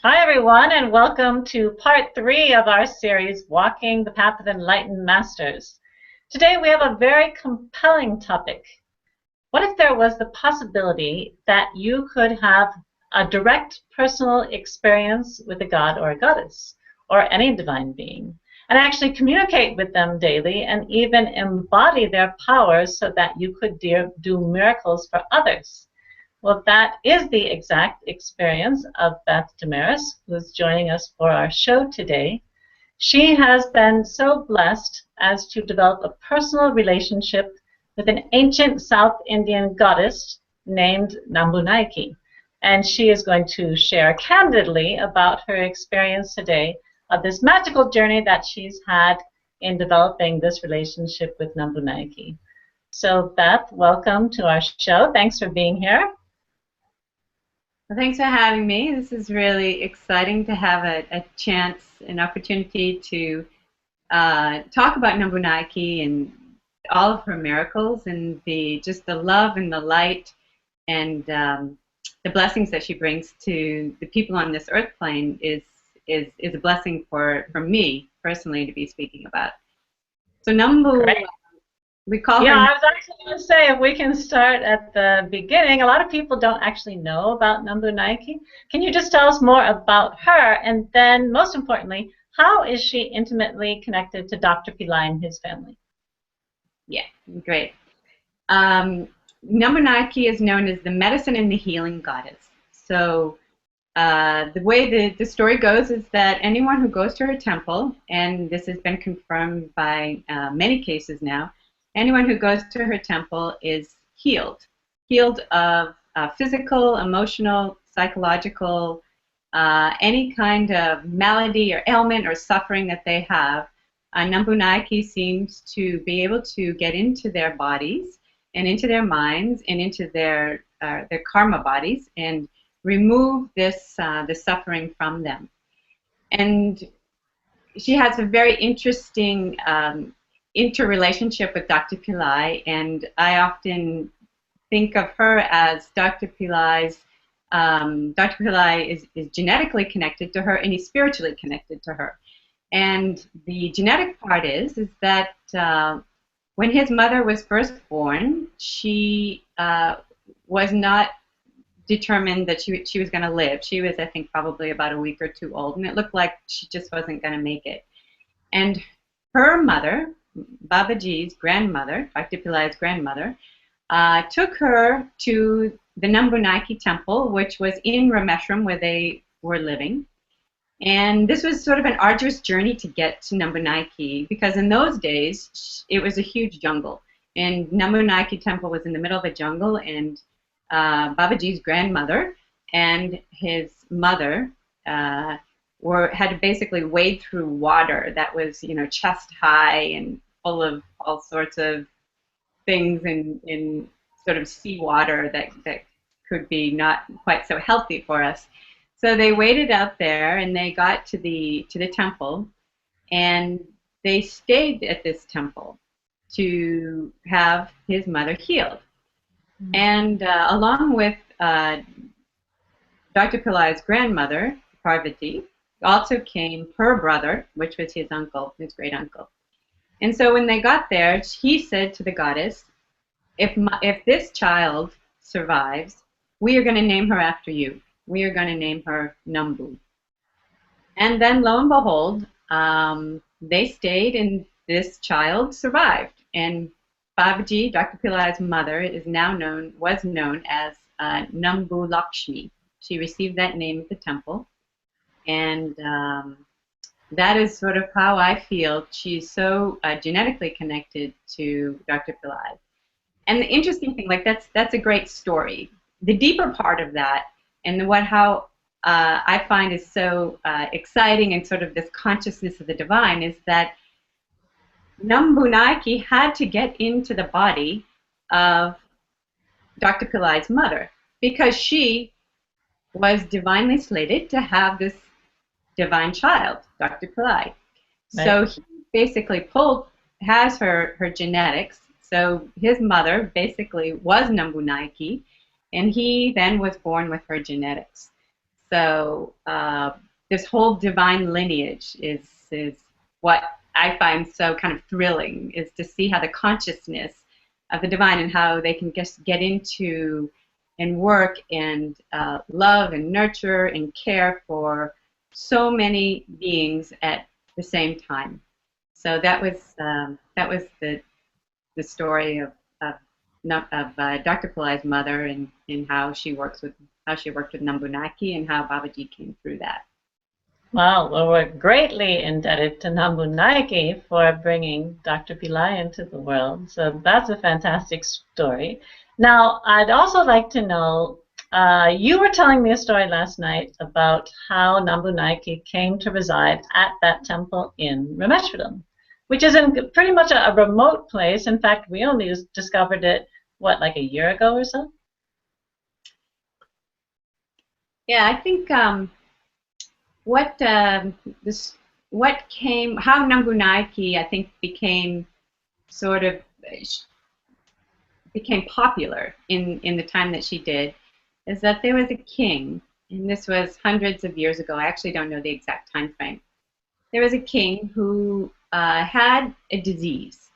Hi, everyone, and welcome to part 3 of our series, Walking the Path of Enlightened Masters. Today we have a very compelling topic. What if there was the possibility that you could have a direct personal experience with a god or a goddess, or any divine being, and actually communicate with them daily and even embody their powers so that you could do miracles for others? Well, that is the exact experience of Beth Demaris, who's joining us for our show today. She has been so blessed as to develop a personal relationship with an ancient South Indian goddess named Nambunayaki. And she is going to share candidly about her experience today of this magical journey that she's had in developing this relationship with Nambunayaki. So, Beth, welcome to our show. Thanks for being here. Well, thanks for having me. This is really exciting to have a chance, an opportunity to talk about Nambunayaki and all of her miracles and just the love and the light and the blessings that she brings to the people on this earth plane is a blessing for me personally to be speaking about. So Nambu. Great. We call Yeah, her. I was actually going to say if we can start at the beginning. A lot of people don't actually know about Nambunayaki. Can you just tell us more about her, and then, most importantly, how is she intimately connected to Dr. Pillai and his family? Yeah, great. Nambunayaki is known as the medicine and the healing goddess. So the way the story goes is that anyone who goes to her temple, and this has been confirmed by many cases now, anyone who goes to her temple is healed of physical, emotional, psychological, any kind of malady or ailment or suffering that they have. Nambunayaki seems to be able to get into their bodies and into their minds and into their karma bodies and remove this the suffering from them. And she has a very interesting interrelationship with Dr. Pillai, and I often think of her as Dr. Pillai's. Dr. Pillai is genetically connected to her, and he's spiritually connected to her. And the genetic part is that when his mother was first born, she was not determined that she was going to live. She was, I think, probably about a week or two old, and it looked like she just wasn't going to make it. And her mother, Babaji's grandmother, Dr. Pillai's grandmother, took her to the Nambunayaki temple, which was in Rameshwaram, where they were living. And this was sort of an arduous journey to get to Nambunayaki, because in those days, it was a huge jungle. And Nambunayaki temple was in the middle of a jungle, and Babaji's grandmother and his mother had to basically wade through water that was, chest high and full of all sorts of things in sort of seawater that could be not quite so healthy for us. So they waded out there and they got to the temple, and they stayed at this temple to have his mother healed. Mm-hmm. And along with Dr. Pillai's grandmother, Parvati, also came her brother, which was his uncle, his great uncle. And so when they got there, he said to the goddess, if this child survives, we are going to name her after you. We are going to name her Nambu. And then lo and behold, they stayed, and this child survived. And Babaji, Dr. Pillai's mother, was known as Nambu Lakshmi. She received that name at the temple. And that is sort of how I feel. She's so genetically connected to Dr. Pillai. And the interesting thing, that's a great story. The deeper part of that, and how I find is so exciting and sort of this consciousness of the divine, is that Nambunayaki had to get into the body of Dr. Pillai's mother, because she was divinely slated to have this divine child, Dr. Pillai. Right. So he basically has her genetics. So his mother basically was Nambunayaki, and he then was born with her genetics. So this whole divine lineage is what I find so kind of thrilling, is to see how the consciousness of the divine and how they can just get into and work and love and nurture and care for so many beings at the same time. So that was the story of Dr. Pillai's mother, and how she worked with Nambunayaki, and how Babaji came through that. Well, we're greatly indebted to Nambunayaki for bringing Dr. Pillai into the world. So that's a fantastic story. Now, I'd also like to know, you were telling me a story last night about how Nambunayaki came to reside at that temple in Rameshwaram, which is in pretty much a remote place. In fact, we only discovered it, what, like a year ago or so? Yeah, I think what how Nambunayaki, I think, became popular in the time that she did, is that there was a king, and this was hundreds of years ago. I actually don't know the exact time frame. There was a king who had a disease,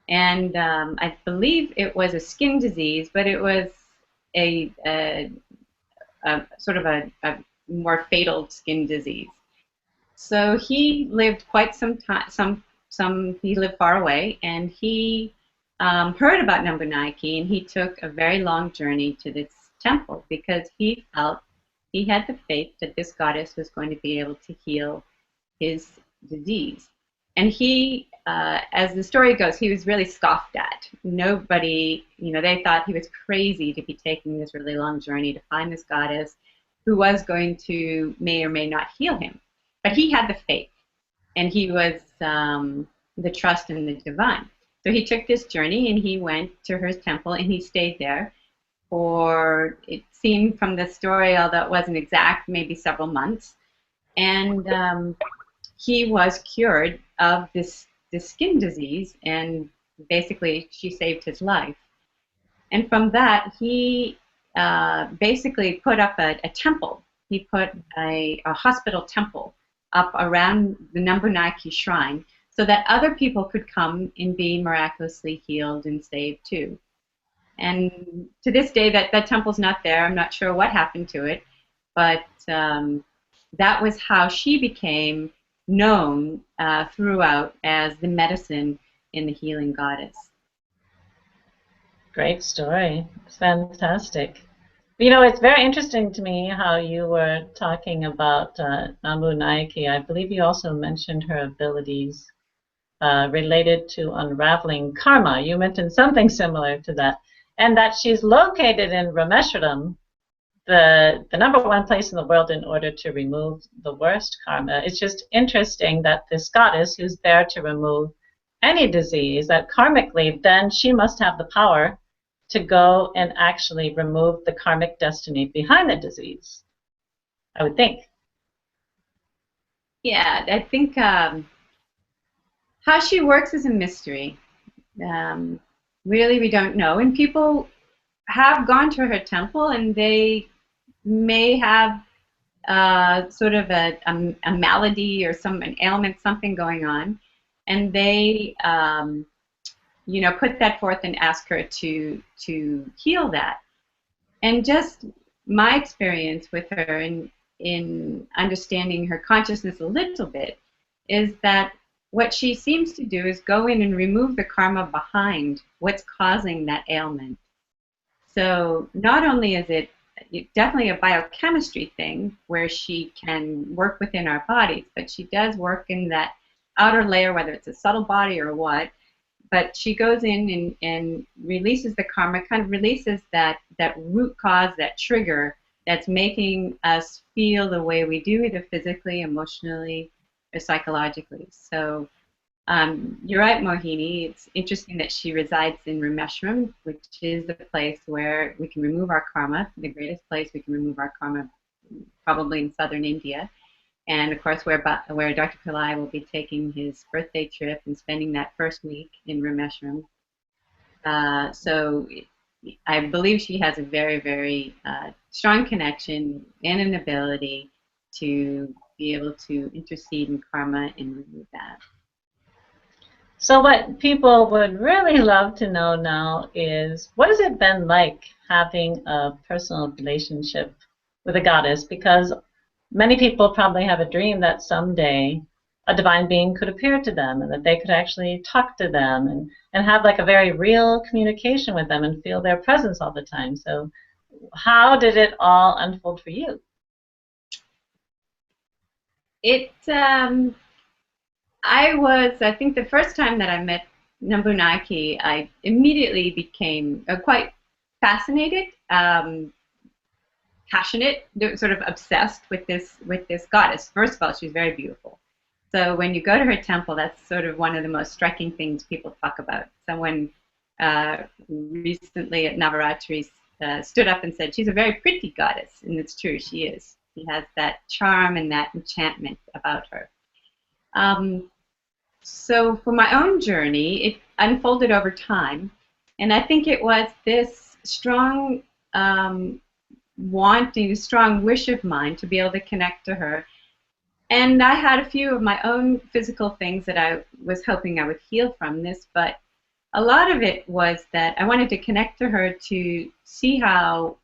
and I believe it was a skin disease, but it was a sort of a more fatal skin disease. So he lived quite some time. He lived far away, and he heard about Nambunayaki, and he took a very long journey to this temple because he felt he had the faith that this goddess was going to be able to heal his disease. And he, as the story goes, he was really scoffed at. Nobody, they thought he was crazy to be taking this really long journey to find this goddess who was going to may or may not heal him. But he had the faith, and he was the trust in the divine. So he took this journey, and he went to her temple, and he stayed there for, it seemed from the story, although it wasn't exact, maybe several months. And he was cured of this skin disease, and basically she saved his life. And from that, he basically put up a temple. He put a hospital temple up around the Nambunayaki shrine so that other people could come and be miraculously healed and saved too. And to this day, that temple's not there. I'm not sure what happened to it, but that was how she became known throughout as the medicine and the healing goddess. Great story. It's fantastic. It's very interesting to me how you were talking about Nambunayaki. I believe you also mentioned her abilities related to unraveling karma. You mentioned something similar to that. And that she's located in Rameshwaram, the number one place in the world in order to remove the worst karma. It's just interesting that this goddess who's there to remove any disease, that karmically, then she must have the power to go and actually remove the karmic destiny behind the disease, I would think. Yeah, I think how she works is a mystery. Really, we don't know. And people have gone to her temple, and they may have sort of a malady or an ailment, something going on, and they put that forth and ask her to heal that. And just my experience with her in understanding her consciousness a little bit is that what she seems to do is go in and remove the karma behind what's causing that ailment. So not only is it definitely a biochemistry thing where she can work within our bodies, but she does work in that outer layer, whether it's a subtle body or what. But she goes in and releases the karma, kind of releases that root cause, that trigger that's making us feel the way we do, either physically, emotionally, or psychologically. So you're right, Mohini. It's interesting that she resides in Rameshwaram, which is the place where we can remove our karma, the greatest place we can remove our karma, probably in southern India. And of course, where Dr. Pillai will be taking his birthday trip and spending that first week in Rameshwaram. So I believe she has a very, very strong connection and an ability to be able to intercede in karma and remove that. So what people would really love to know now is, what has it been like having a personal relationship with a goddess? Because many people probably have a dream that someday a divine being could appear to them and that they could actually talk to them and have like a very real communication with them and feel their presence all the time. So how did it all unfold for you? I think the first time that I met Nambunayaki, I immediately became quite fascinated, passionate, sort of obsessed with this goddess. First of all, she's very beautiful. So when you go to her temple, that's sort of one of the most striking things people talk about. Someone recently at Navaratri stood up and said, she's a very pretty goddess, and it's true, she is. She has that charm and that enchantment about her. So for my own journey, it unfolded over time, and I think it was this strong wanting, a strong wish of mine to be able to connect to her. And I had a few of my own physical things that I was hoping I would heal from this, but a lot of it was that I wanted to connect to her to see how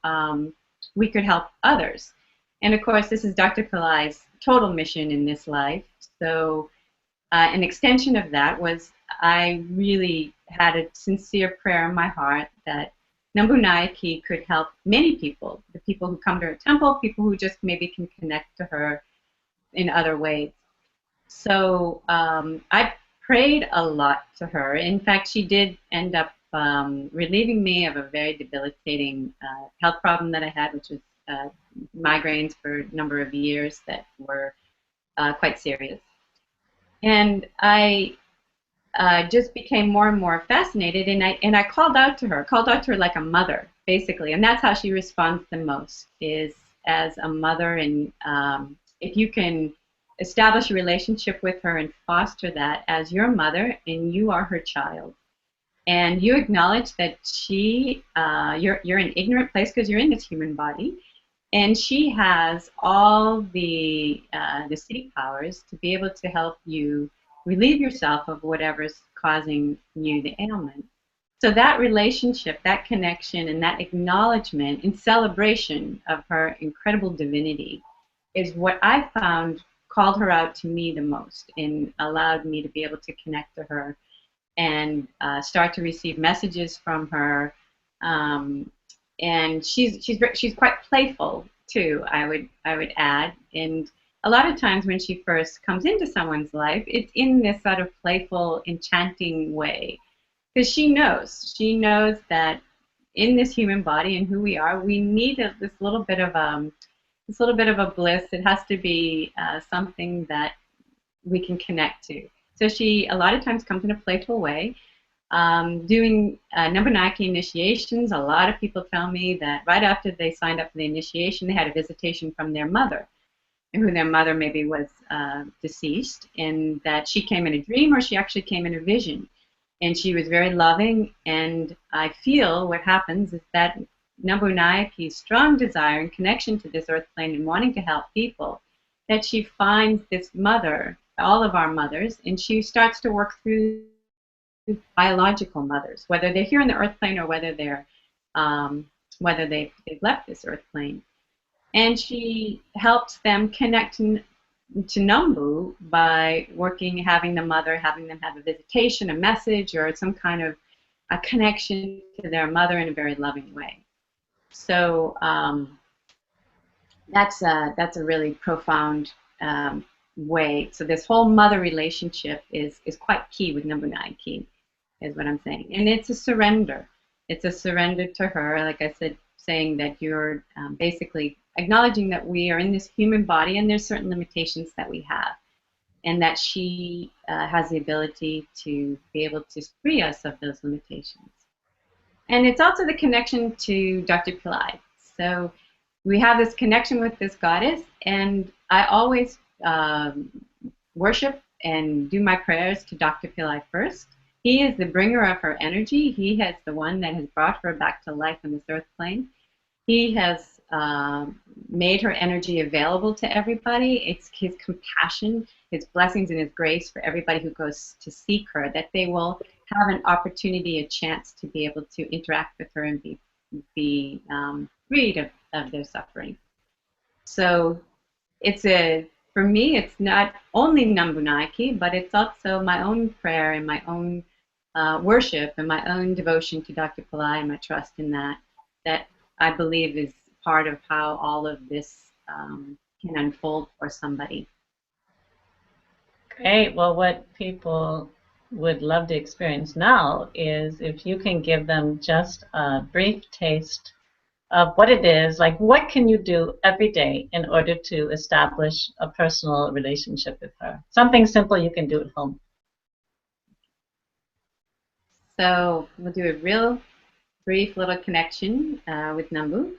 we could help others. And of course, this is Dr. Pillai's total mission in this life. So an extension of that was I really had a sincere prayer in my heart that Nambunayaki could help many people, the people who come to her temple, people who just maybe can connect to her in other ways. So I prayed a lot to her. In fact, she did end up relieving me of a very debilitating health problem that I had, which was migraines for a number of years that were quite serious. And I just became more and more fascinated, and I called out to her like a mother, basically, and that's how she responds the most, is as a mother. And if you can establish a relationship with her and foster that as your mother, and you are her child, and you acknowledge that you're in an ignorant place because you're in this human body, and she has all the city powers to be able to help you relieve yourself of whatever's causing you the ailment. So that relationship, that connection, and that acknowledgement and celebration of her incredible divinity is what I found called her out to me the most and allowed me to be able to connect to her and start to receive messages from her. And she's quite playful too, I would add. And a lot of times when she first comes into someone's life, it's in this sort of playful, enchanting way, because she knows that in this human body and who we are, we need this little bit of a bliss. It has to be something that we can connect to. So she a lot of times comes in a playful way. Doing Nambunayaki initiations, a lot of people tell me that right after they signed up for the initiation, they had a visitation from their mother, who their mother maybe was deceased, and that she came in a dream or she actually came in a vision. And she was very loving, and I feel what happens is that Nambunayaki's strong desire and connection to this earth plane and wanting to help people, that she finds this mother, all of our mothers, and she starts to work through biological mothers, whether they're here in the earth plane or whether they've left this earth plane. And she helps them connect to Nambu by having the mother, having them have a visitation, a message, or some kind of a connection to their mother in a very loving way. So that's a really profound way. So this whole mother relationship is quite key with Nambunayaki, is what I'm saying. And it's a surrender. It's a surrender to her, like I said, saying that you're basically acknowledging that we are in this human body and there's certain limitations that we have, and that she has the ability to be able to free us of those limitations. And it's also the connection to Dr. Pillai. So we have this connection with this goddess, and I always worship and do my prayers to Dr. Pillai first, He is the bringer of her energy. He is the one that has brought her back to life on this earth plane. He has made her energy available to everybody. It's his compassion, his blessings, and his grace for everybody who goes to seek her, that they will have an opportunity, a chance to be able to interact with her and be freed of their suffering. So for me, it's not only Nambunayaki, but it's also my own prayer and my own worship and my own devotion to Dr. Pillai and my trust in that I believe is part of how all of this can unfold for somebody. Great. Well, what people would love to experience now is if you can give them just a brief taste of what it is, like what can you do every day in order to establish a personal relationship with her? Something simple you can do at home. So we'll do a real brief little connection with Nambu.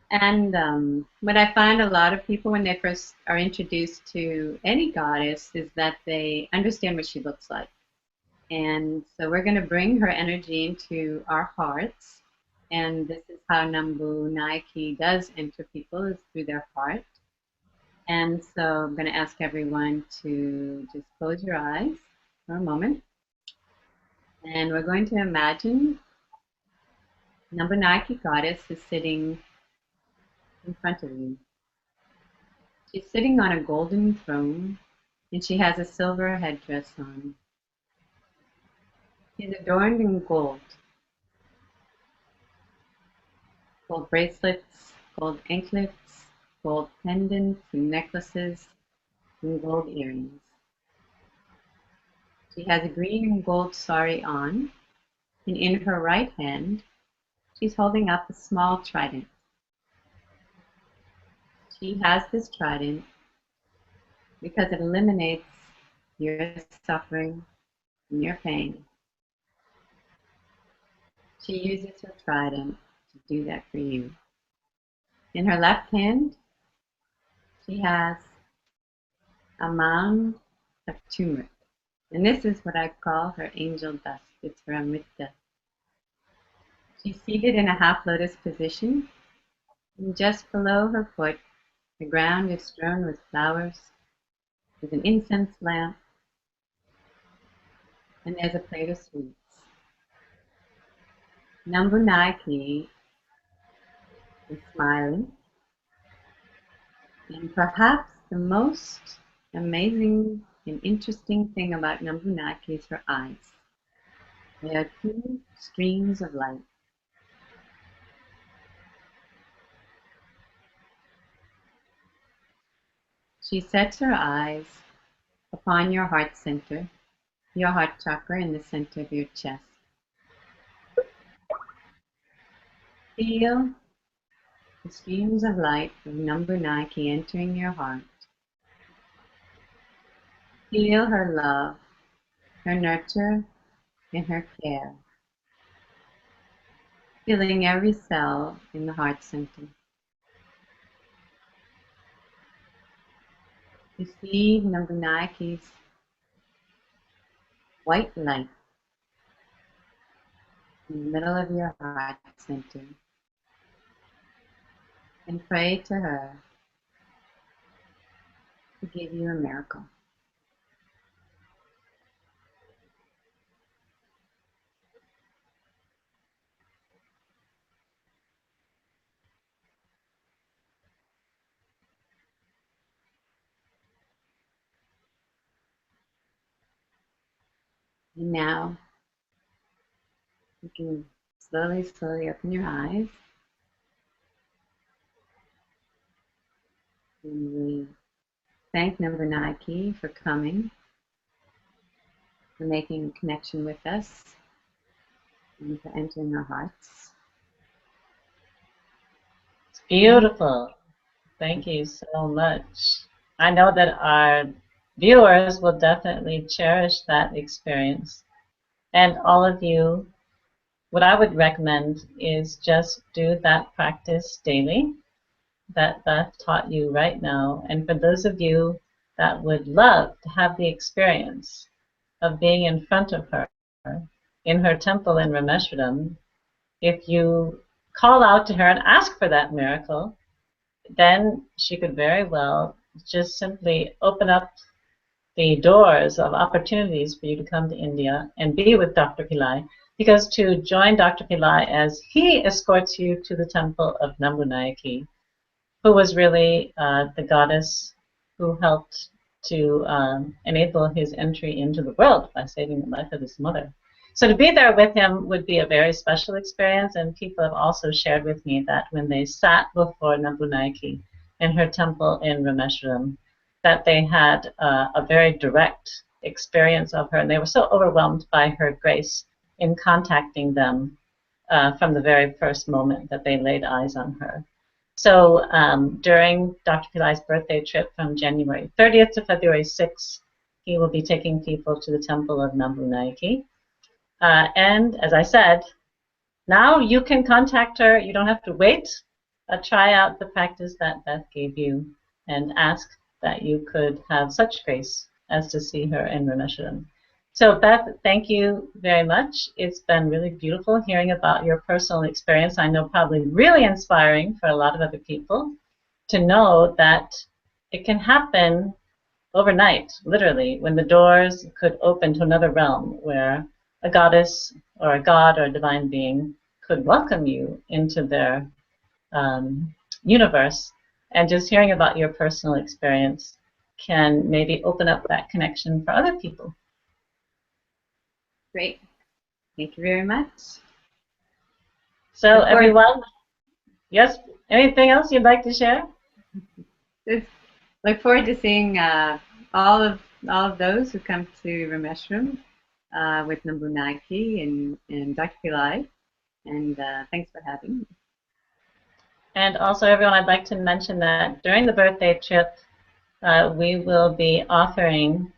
And what I find a lot of people when they first are introduced to any goddess is that they understand what she looks like. And so we're going to bring her energy into our hearts. And this is how Nambunayaki does enter people, is through their heart. And so I'm going to ask everyone to just close your eyes for a moment. And we're going to imagine Nambunayaki goddess is sitting in front of you. She's sitting on a golden throne, and she has a silver headdress on. She's adorned in gold bracelets, gold anklets, gold pendants and necklaces, and gold earrings. She has a green and gold sari on, and in her right hand, she's holding up a small trident. She has this trident because it eliminates your suffering and your pain. She uses her trident to do that for you. In her left hand, she has a mound of turmeric. And this is what I call her angel dust. It's her amrita. She's seated in a half lotus position. And just below her foot, the ground is strewn with flowers. There's an incense lamp. And there's a plate of sweets. Nambunayaki is smiling. And perhaps the most amazing and interesting thing about Nambunayaki is her eyes. They are two streams of light. She sets her eyes upon your heart center, your heart chakra in the center of your chest. Feel the streams of light from Nambunayaki entering your heart. Feel her love, her nurture, and her care, filling every cell in the heart center. You see Nambunayaki's white light in the middle of your heart center, and pray to her to give you a miracle. And now you can slowly open your eyes. And we thank Nambunayaki for coming, for making a connection with us, and for entering our hearts. It's beautiful. Thank you so much. I know that our viewers will definitely cherish that experience. And all of you, what I would recommend is just do that practice daily that Beth taught you right now. And for those of you that would love to have the experience of being in front of her, in her temple in Rameshwaram, if you call out to her and ask for that miracle, then she could very well just simply open up the doors of opportunities for you to come to India and be with Dr. Pillai, because to join Dr. Pillai as he escorts you to the temple of Nambunayaki, who was really the goddess who helped to enable his entry into the world by saving the life of his mother. So to be there with him would be a very special experience, and people have also shared with me that when they sat before Nambunayaki in her temple in Rameshwaram, that they had a very direct experience of her, and they were so overwhelmed by her grace in contacting them from the very first moment that they laid eyes on her. So during Dr. Pillai's birthday trip from January 30th to February 6th, he will be taking people to the temple of Nambunayaki. And as I said, now you can contact her. You don't have to wait. Try out the practice that Beth gave you and ask that you could have such grace as to see her in Rameshwaram. So Beth, thank you very much. It's been really beautiful hearing about your personal experience. I know probably really inspiring for a lot of other people to know that it can happen overnight, literally, when the doors could open to another realm where a goddess or a god or a divine being could welcome you into their universe. And just hearing about your personal experience can maybe open up that connection for other people. Great. Thank you very much. So everyone, yes, anything else you'd like to share? Just look forward to seeing all of those who come to Rameshwaram with Nambunayaki and Dr. Pillai. And thanks for having me. And also, everyone, I'd like to mention that during the birthday trip, we will be offering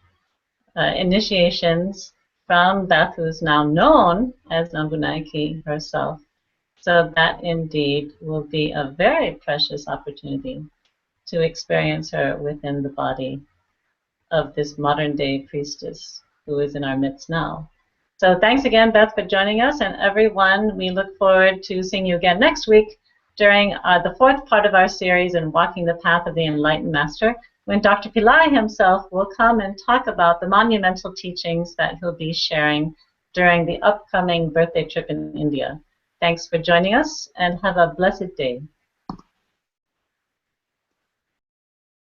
initiations from Beth, who is now known as Nambunayaki herself. So that indeed will be a very precious opportunity to experience her within the body of this modern day priestess who is in our midst now. So thanks again, Beth, for joining us, and everyone, we look forward to seeing you again next week during the fourth part of our series in Walking the Path of the Enlightened Master, when Dr. Pillai himself will come and talk about the monumental teachings that he'll be sharing during the upcoming birthday trip in India. Thanks for joining us, and have a blessed day.